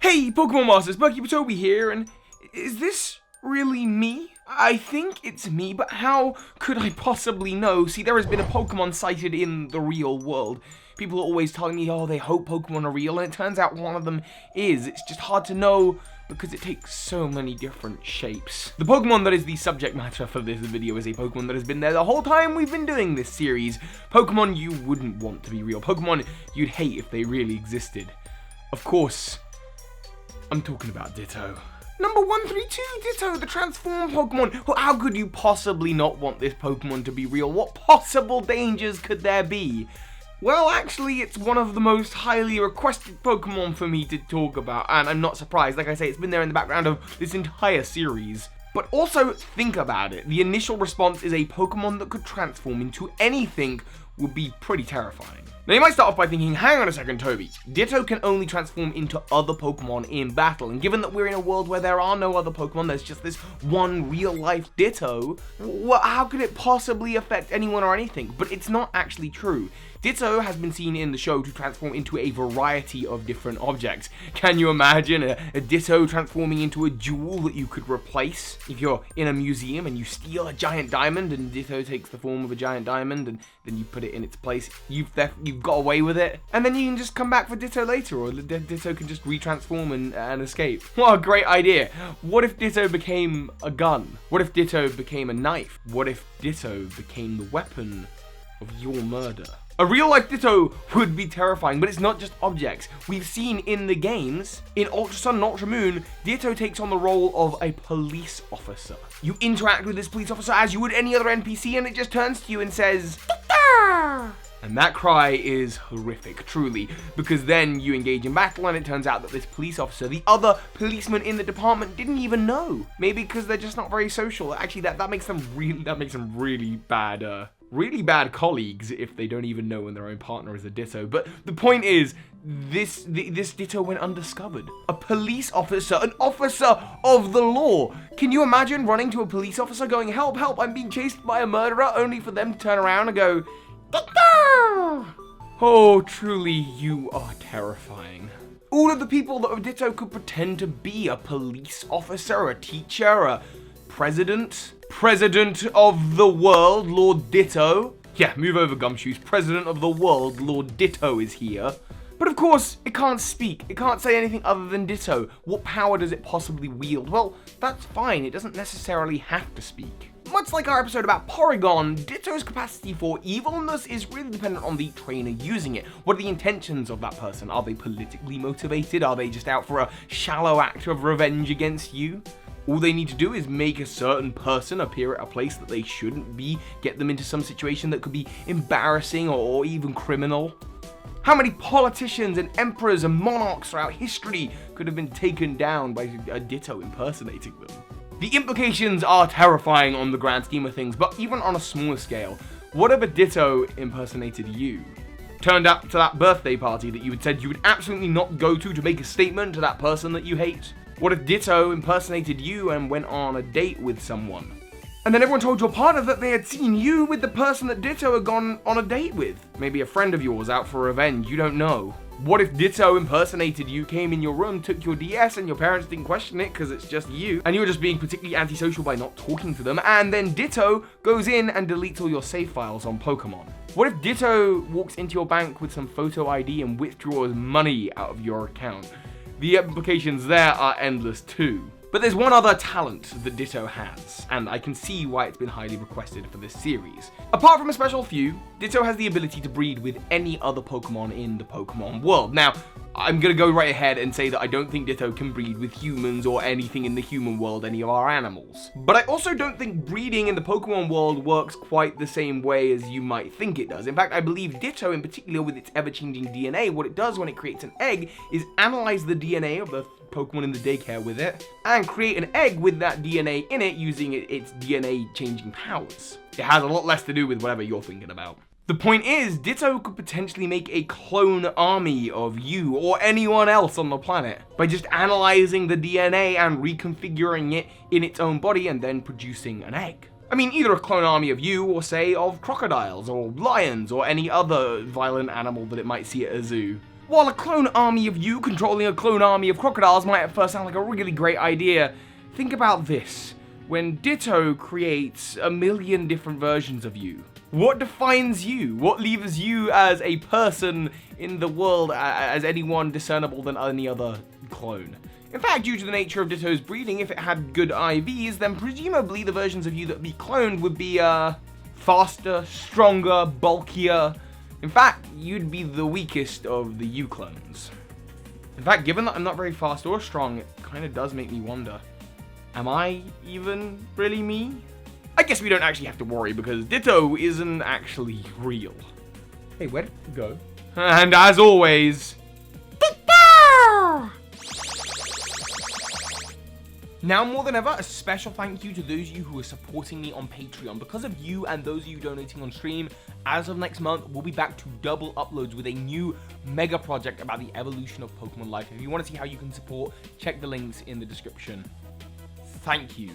Hey, Pokemon Masters, Toby here, and is this really me? I think it's me, but how could I possibly know? See, there has been a Pokemon sighted in the real world. People are always telling me, oh, they hope Pokemon are real, and it turns out one of them is. It's just hard to know because it takes so many different shapes. The Pokemon that is the subject matter for this video is a Pokemon that has been there the whole time we've been doing this series. Pokemon you wouldn't want to be real. Pokemon you'd hate if they really existed. Of course, I'm talking about Ditto. Number 132, Ditto, the transformed Pokemon. Well, how could you possibly not want this Pokemon to be real? What possible dangers could there be? Well, actually, it's one of the most highly requested Pokemon for me to talk about, and I'm not surprised. Like I say, it's been there in the background of this entire series. But also, think about it. The initial response is a Pokemon that could transform into anything would be pretty terrifying. Now you might start off by thinking, hang on a second, Toby. Ditto can only transform into other Pokemon in battle, and given that we're in a world where there are no other Pokemon, there's just this one real-life Ditto, well, how could it possibly affect anyone or anything? But it's not actually true. Ditto has been seen in the show to transform into a variety of different objects. Can you imagine a Ditto transforming into a jewel that you could replace? If you're in a museum and you steal a giant diamond and Ditto takes the form of a giant diamond and then you put it in its place, you've got away with it. And then you can just come back for Ditto later, or Ditto can just retransform and escape. What a great idea. What if Ditto became a gun? What if Ditto became a knife? What if Ditto became the weapon of your murder? A real-life Ditto would be terrifying, but it's not just objects. We've seen in the games, in Ultra Sun and Ultra Moon, Ditto takes on the role of a police officer. You interact with this police officer as you would any other NPC, and it just turns to you and says, "Ditto!" And that cry is horrific, truly, because then you engage in battle and it turns out that this police officer, the other policemen in the department, didn't even know. Maybe because they're just not very social. Actually, that makes them really bad colleagues if they don't even know when their own partner is a Ditto. But the point is, this Ditto went undiscovered. A police officer, an officer of the law. Can you imagine running to a police officer going, help, help, I'm being chased by a murderer, only for them to turn around and go, Ditto! Oh, truly, you are terrifying. All of the people that are Ditto could pretend to be a police officer, a teacher, a president of the world, Lord Ditto. Yeah, move over, Gumshoes. President of the world, Lord Ditto is here. But of course, it can't speak. It can't say anything other than Ditto. What power does it possibly wield? Well, that's fine. It doesn't necessarily have to speak. Much like our episode about Porygon, Ditto's capacity for evilness is really dependent on the trainer using it. What are the intentions of that person? Are they politically motivated? Are they just out for a shallow act of revenge against you? All they need to do is make a certain person appear at a place that they shouldn't be, get them into some situation that could be embarrassing or even criminal. How many politicians and emperors and monarchs throughout history could have been taken down by a Ditto impersonating them? The implications are terrifying on the grand scheme of things, but even on a smaller scale, what if a Ditto impersonated you? Turned up to that birthday party that you had said you would absolutely not go to make a statement to that person that you hate? What if Ditto impersonated you and went on a date with someone? And then everyone told your partner that they had seen you with the person that Ditto had gone on a date with. Maybe a friend of yours out for revenge, you don't know. What if Ditto impersonated you, came in your room, took your DS, and your parents didn't question it because it's just you, and you were just being particularly antisocial by not talking to them, and then Ditto goes in and deletes all your save files on Pokemon? What if Ditto walks into your bank with some photo ID and withdraws money out of your account? The implications there are endless too. But there's one other talent that Ditto has, and I can see why it's been highly requested for this series. Apart from a special few, Ditto has the ability to breed with any other Pokemon in the Pokemon world. Now, I'm gonna go right ahead and say that I don't think Ditto can breed with humans or anything in the human world, any of our animals. But I also don't think breeding in the Pokemon world works quite the same way as you might think it does. In fact, I believe Ditto, in particular with its ever-changing DNA, what it does when it creates an egg is analyze the DNA of the Pokemon in the daycare with it, and create an egg with that DNA in it using its DNA changing powers. It has a lot less to do with whatever you're thinking about. The point is, Ditto could potentially make a clone army of you or anyone else on the planet by just analyzing the DNA and reconfiguring it in its own body and then producing an egg. I mean, either a clone army of you or, say, of crocodiles or lions or any other violent animal that it might see at a zoo. While a clone army of you controlling a clone army of crocodiles might at first sound like a really great idea, think about this. When Ditto creates a million different versions of you, what defines you? What leaves you as a person in the world as anyone discernible than any other clone? In fact, due to the nature of Ditto's breeding, if it had good IVs, then presumably the versions of you that would be cloned would be, faster, stronger, bulkier. In fact, you'd be the weakest of the you clones. In fact, given that I'm not very fast or strong, it kind of does make me wonder, am I even really me? I guess we don't actually have to worry because Ditto isn't actually real. Hey, where did it go? And as always, Ditto! Now more than ever, a special thank you to those of you who are supporting me on Patreon. Because of you and those of you donating on stream, as of next month, we'll be back to double uploads with a new mega project about the evolution of Pokemon life. If you want to see how you can support, check the links in the description. Thank you.